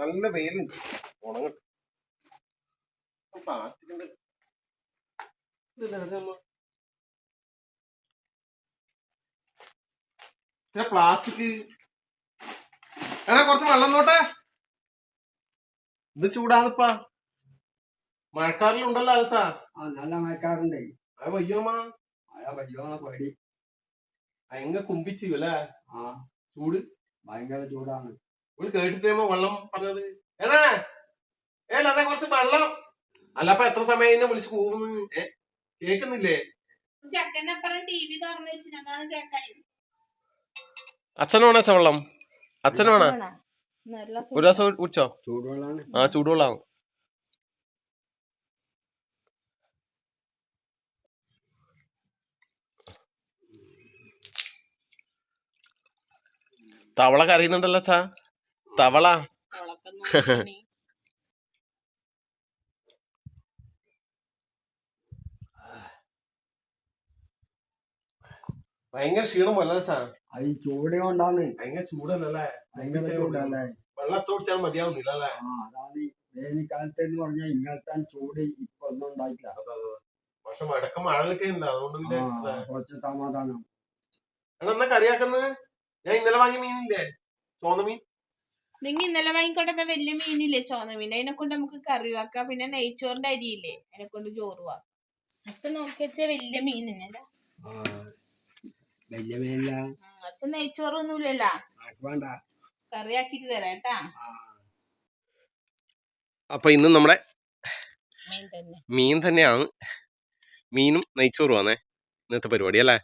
നല്ല വെയിലുണ്ട്. ഉണങ്ങട്ടെ. പ്ലാസ്റ്റിക്കിന്റെ പ്ലാസ്റ്റിക് എടാ കുറച്ച് വെള്ളം നോട്ടെ. ഇത് ചൂടാന്നിപ്പാ. മഴക്കാറിലുണ്ടല്ലോ അകത്താ. നല്ല മഴക്കാറുണ്ട്. അത് വയ്യോമാ. മഴ വയ്യോ പേടി. ഭയങ്കര കുമ്പിച്ചു അല്ലേ? ചൂട് ഭയങ്കര ചൂടാണ്. ഒരു കേട്ടിട്ടേമോ വെള്ളം പറഞ്ഞത്. എടാ അതെ കുറച്ച് വെള്ളം. അല്ല അപ്പൊ എത്ര സമയം വിളിച്ച് പോകുന്നു? കേക്കുന്നില്ലേ? അച്ഛന് വേണ വെള്ളം? അച്ഛന് വേണ? ഒരു ദിവസം കുടിച്ചോ? ചൂടുവെള്ളാണ്. ചൂടുവെള്ളം. തവള കരയുന്നുണ്ടല്ലോ അച്ഛാ. തവള ഭയങ്കര ക്ഷീണം പോലെ അച്ഛാ. അത് ഈ ചൂട് കൊണ്ടാണ്. ഭയങ്കര ചൂടല്ലേ? ഭയങ്കര ചൂടല്ലേ? വെള്ളം എത്ര കുടിച്ചാലും മതിയാവുന്നില്ല അല്ലേ? അതാണ് വേനൽക്കാലത്ത് എന്ന് പറഞ്ഞാൽ ഇങ്ങനത്തെ ചൂട് ഇപ്പൊ ഒന്നും ഉണ്ടായിട്ടില്ല. പക്ഷെ മഴക്കം മഴ കിട്ടിയില്ല. അതുകൊണ്ട് കുറച്ച് സമാധാനം. എന്നാ കറിയാക്കുന്നത്? ഞാൻ ഇന്നലെ വാങ്ങിയ മീനില്ലേ? ചോന്ന മീൻ. നിങ്ങൾ ഇന്നലെ വാങ്ങിക്കൊണ്ട വലിയ മീനില്ലേ ചോന്ന മീൻ? അതിനെ കൊണ്ട് നമുക്ക് കറി വെക്കാം. പിന്നെ നെയ്ച്ചോറിന്റെ അരിയില്ലേ, അതിനെ കൊണ്ട് ചോറ് വാക്കാം. അപ്പൊ നോക്കിയ വലിയ മീനിന്നല്ല. വലിയ മീനില്ല. അപ്പൊ നെയ്ച്ചോറൊന്നുമില്ലല്ലോ. വേണ്ട, കറിയാക്കിട്ട് തരാം കേട്ടാ. അപ്പൊ ഇന്നും നമ്മുടെ മീൻ തന്നെയാണ്. മീനും നെയ്ച്ചോറും ഇന്നത്തെ പരിപാടി അല്ലേ?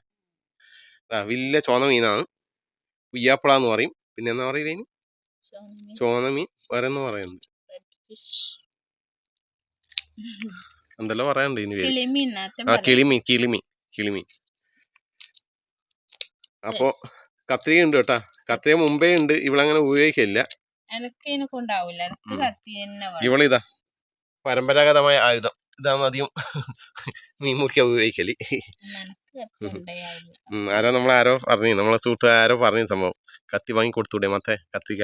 വലിയ ചോന്ന മീനാണ്. ഉയ്യാപ്പള എന്ന് പറയും. പിന്നെ എന്നാ പറയുക? ചോന്ന മീൻ വേറെ എന്ന് പറയുന്നത് എന്തെല്ലാം പറയാനുണ്ട് ഇനി പേര്? കിളിമീൻ. അപ്പൊ കത്രിക ഉണ്ട് കേട്ടാ. കത്രിക മുമ്പേ ഉണ്ട്. ഇവളങ്ങനെ ഉപയോഗിക്കില്ല. ഇവളിതാ പരമ്പരാഗതമായ ആയുധം. ഇതാണ് അധികം മീൻ മുറിക്കാൻ ഉപയോഗിക്കല്. ആരോ പറഞ്ഞു, നമ്മളെ സുഹൃത്തുക്കാരോ പറഞ്ഞു സംഭവം. കത്തി വാങ്ങി കൊടുത്തൂടെ മറ്റേ കത്രിക.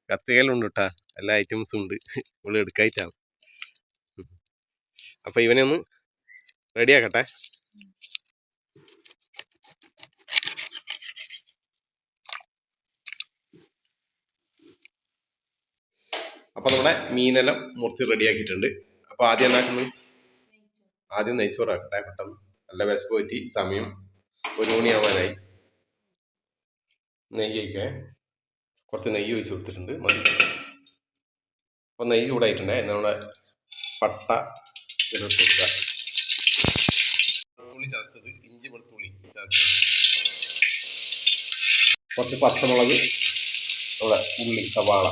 കത്രികയിലുണ്ട് കേട്ടാ. എല്ലാ ഐറ്റംസും ഉണ്ട്. ഇവള് എടുക്കായിട്ടാണ്. അപ്പൊ ഇവനെ ഒന്ന് റെഡിയാക്കട്ടെ. അപ്പൊ നമ്മുടെ മീനെല്ലാം മുറിച്ച് റെഡിയാക്കിയിട്ടുണ്ട്. അപ്പൊ ആദ്യം എന്താക്കുന്നത്? ആദ്യം നെയ്ച്ചോറാക്കട്ടെ പെട്ടെന്ന്. നല്ല വിശപ്പ് പറ്റി. സമയം 1 മണിയാവാനായി. നെയ്യ് ഒഴിക്കേ. കുറച്ച് നെയ്യ് ഒഴിച്ച് കൊടുത്തിട്ടുണ്ട്. മതി. അപ്പൊ നെയ്യ് ചൂടായിട്ടുണ്ടേ. നമ്മുടെ പട്ട ഇതിലിട്ട് കൊടുക്കുക. വെളുത്തുള്ളി ചതച്ചത്, ഇഞ്ചി വെളുത്തുള്ളി ചതച്ചത്, കുറച്ച് പച്ചമുളക്, നമ്മുടെ ഉള്ളി സവാള.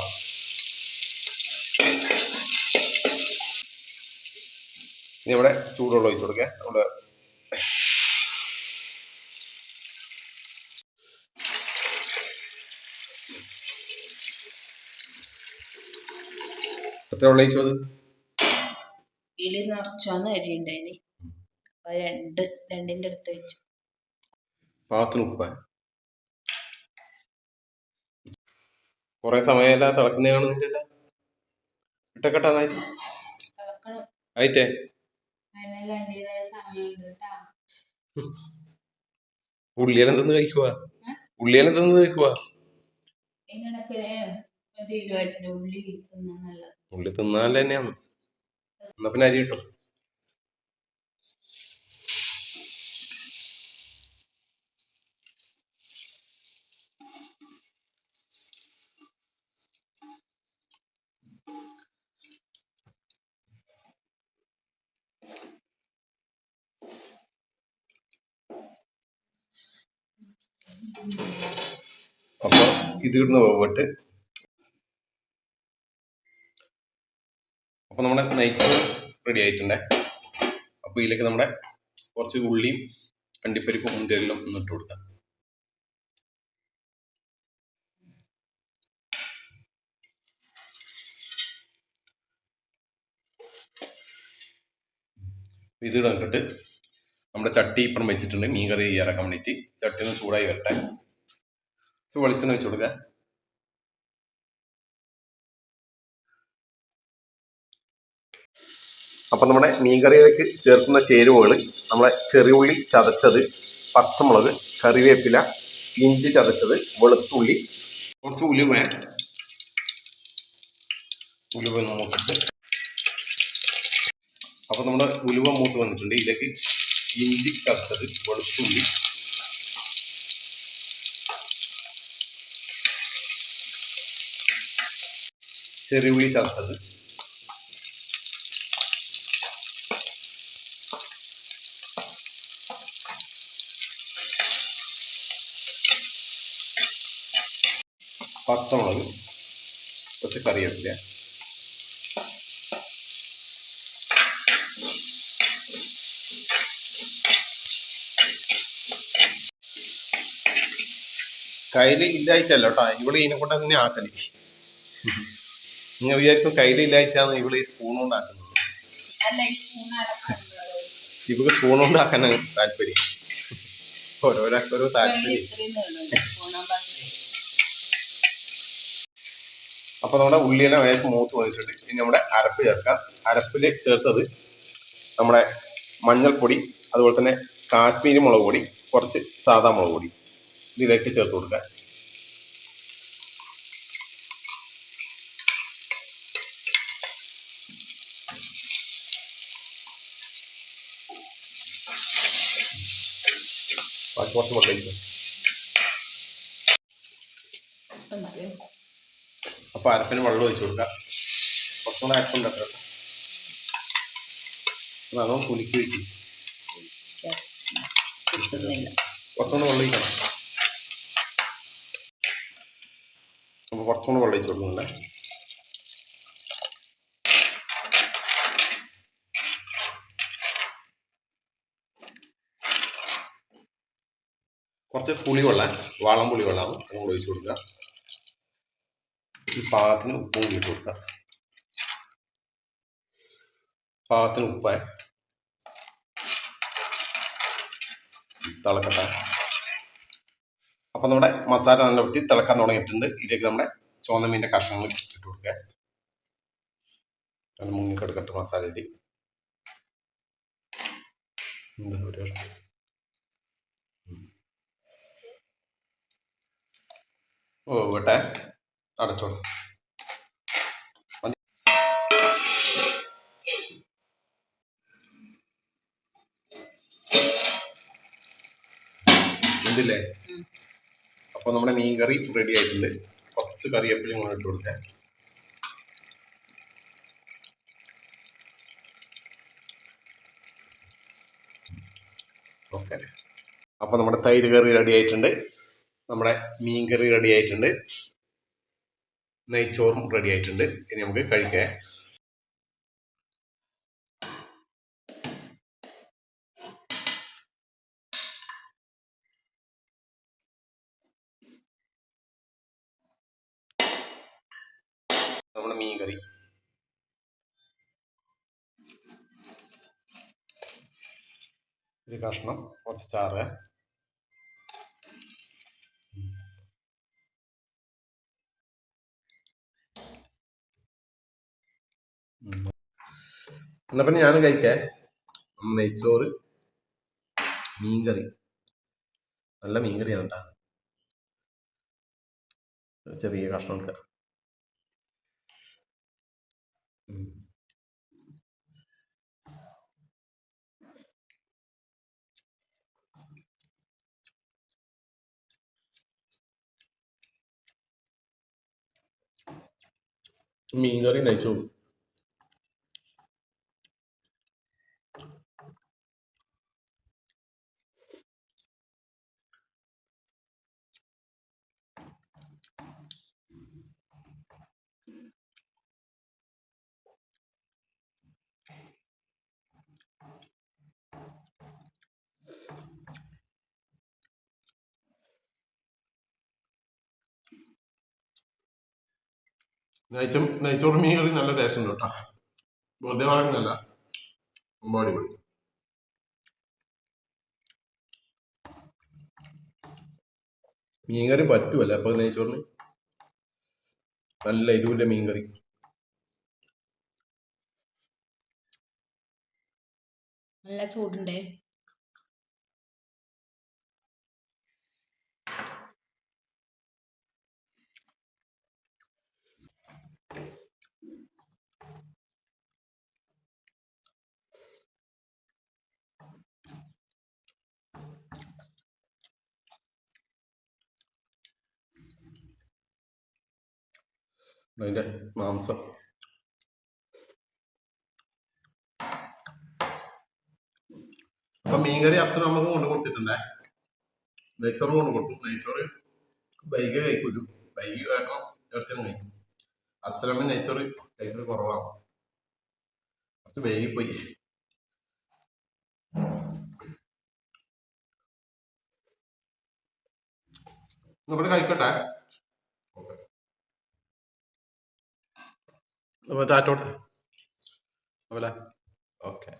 ഇനി ഇവിടെ ചൂടുവെള്ളം ഒഴിച്ചു കൊടുക്കുക. നമ്മുടെ എത്ര വെള്ളം ഒഴിച്ചു? കിളി നിറച്ചാന്ന് അരി ഉണ്ടായിന്. രണ്ടിന്റെ അടുത്ത് വെച്ചു. പാകത്തിന് ഉപ്പ്. കൊറേ സമയമല്ല തിളക്കുന്ന കാണുന്നില്ല. ഇട്ടക്കെട്ടാന്നായിട്ട് ആയിട്ടേ ഉള്ളിയെല്ലാം തിന്ന് കഴിക്കുക. ഉള്ളി തിന്നാല് തന്നെയാണ്. എന്നാ പിന്നെ അരി കിട്ടും. അപ്പൊ ഇത് ഇടുന്ന പോയിട്ട് അപ്പൊ നമ്മുടെ നെയ്ച്ചോറ് റെഡി ആയിട്ടുണ്ടേ. അപ്പൊ ഇതിലേക്ക് നമ്മുടെ കുറച്ച് ഉള്ളിയും അണ്ടിപ്പരിപ്പും മുന്തിരിയെല്ലാം ഇട്ട് കൊടുക്കാം. ഇത് ഇടക്കിട്ട് നമ്മുടെ ചട്ടി ഇപ്പം വെച്ചിട്ടുണ്ട് മീൻ കറി ഇറക്കാൻ വേണ്ടിയിട്ട്. ചട്ടി ഒന്ന് ചൂടായി വരട്ടെ. വെളിച്ചെണ്ണ വെച്ച് കൊടുക്കുക. അപ്പം നമ്മുടെ മീൻകറിയിലേക്ക് ചേർക്കുന്ന ചേരുവകൾ നമ്മളെ ചെറിയ ഉള്ളി ചതച്ചത്, പച്ചമുളക്, കറിവേപ്പില, ഇഞ്ചി ചതച്ചത്, വെളുത്തുള്ളി, കുറച്ച് ഉലുവ മൂത്തിട്ട്. അപ്പം നമ്മുടെ ഉലുവ മൂത്ത് വന്നിട്ടുണ്ട്. ഇതിലേക്ക് ഇഞ്ചി ചതച്ചത്, വെളുത്തുള്ളി, ചെറിയ ഉള്ളി ചതച്ചത്, പച്ചമുളക്, കുറച്ച് കറിവേപ്പില, കയ്യിൽ ഇല്ലായിട്ടല്ല കേട്ടോ, ഇവിടെ ഇതിനെ കൊണ്ട് തന്നെ ആക്കല്. നിങ്ങൾ വിചാരിക്കും കയ്യിൽ ഇല്ലായിട്ടാണ് ഇവിടെ ഈ സ്പൂൺ കൊണ്ട് ആക്കുന്നത്. ഇവക്ക് സ്പൂൺ കൊണ്ട് ആക്കാനാണ് താല്പര്യം. ഓരോരോ താല്പര്യം. അപ്പൊ നമ്മുടെ ഉള്ളിയെല്ലാം ഏകദേശം മൂത്ത് വന്നിട്ടുണ്ട്. ഇനി നമ്മുടെ അരപ്പ് ചേർക്കാം. അരപ്പിൽ ചേർത്തത് നമ്മുടെ മഞ്ഞൾപ്പൊടി, അതുപോലെ തന്നെ കാശ്മീരി മുളക് പൊടി, കുറച്ച് സാദാ മുളക് പൊടി ഇതിലേക്ക് ചേർത്ത് കൊടുക്കുക. കുറച്ച് വെള്ളം. അപ്പൊ അരപ്പിന് വെള്ളം ഒഴിച്ചു കൊടുക്കുക. കുറച്ചുകൂടെ അരപ്പുണ്ടാക്കുക. അതാണോ പുലിക്ക് വെക്കും. കുറച്ചുകൂടെ വെള്ളം ഒഴിക്കണം. അപ്പൊ കുറച്ചുകൂടെ വെള്ളം ഒഴിച്ചു കൊടുക്കുന്നുണ്ട്. കുറച്ച് പുളിവെള്ളം, വാളം പുളി വെള്ളമാണ്, അതുകൊണ്ട് ഒഴിച്ചു കൊടുക്കുക. ഈ പാകത്തിന് ഉപ്പും കൂടി ഇട്ട് കൊടുക്കുക. പാകത്തിന് ഉപ്പ് തിളക്കട്ടെ. അപ്പം നമ്മുടെ മസാല നല്ല വൃത്തി തിളക്കാൻ തുടങ്ങിയിട്ടുണ്ട്. ഇതിലേക്ക് നമ്മുടെ ചുവന്ന മീനിൻ്റെ കഷ്ണങ്ങൾ ഇട്ട് കൊടുക്കുക. അത് മുങ്ങിക്കെടുക്കട്ടെ മസാലയിൽ. എന്താ ഒരു വേട്ടെ അടച്ചോളൂ. ഇതില്ലേ, അപ്പൊ നമ്മുടെ മീൻ കറി റെഡി ആയിട്ടുണ്ട്. കുറച്ച് കറിവേപ്പിലയും കൂടെ ഇട്ട് കൊടുക്കാം. ഓക്കെ. അപ്പൊ നമ്മുടെ തൈര് കറി റെഡി ആയിട്ടുണ്ട്. നമ്മുടെ മീൻ കറി റെഡി ആയിട്ടുണ്ട്. നെയ്ച്ചോറും റെഡി ആയിട്ടുണ്ട്. ഇനി നമുക്ക് കഴിക്കാം. നമ്മുടെ മീൻ കറി ഒരു കഷ്ണം, കുറച്ച് ചാറ്, എന്നാ പിന്നെ ഞാനും കഴിക്കാം. നെയ്ച്ചോറ്, മീൻകറി, നല്ല മീൻകറിയാണ് കേട്ടോ. ചെറിയ കഷ്ണം എടുക്കാം. മീൻകറി നെയ്ച്ചോറ്. നെയ്ച്ചോറ് മീൻ കറി നല്ല ടേസ്റ്റ് ഉണ്ട് കേട്ടോ. വെറുതെ പറയുന്നല്ല, അടിപൊളി. മീൻകറി പറ്റുമല്ലേ അപ്പൊ നെയ്ച്ചോറിന്? നല്ല എരിവില്ല മീൻകറി. നല്ല ചൂടുണ്ടേ. അതിന്റെ മാംസം അപ്പൊ മീൻകറി അച്ഛനും നമുക്ക് കൊണ്ട് കൊടുത്തിട്ടുണ്ടേ. നെയ്ച്ചോറ് കൊണ്ട് കൊടുത്തു. നെയ്ച്ചോറ് വൈകി കഴിക്കൂലു. വൈകി കേട്ടോ ഇടയ്ക്കും കഴിക്കും. അച്ഛനമ്മ നെയ്ച്ചോറ് കഴിക്കുന്നത് കുറവാണ്. കുറച്ച് വൈകിപ്പോയി. ഇവിടെ കഴിക്കട്ടെ. ടാറ്റ കൊടുത്തേ. ഓക്കെ.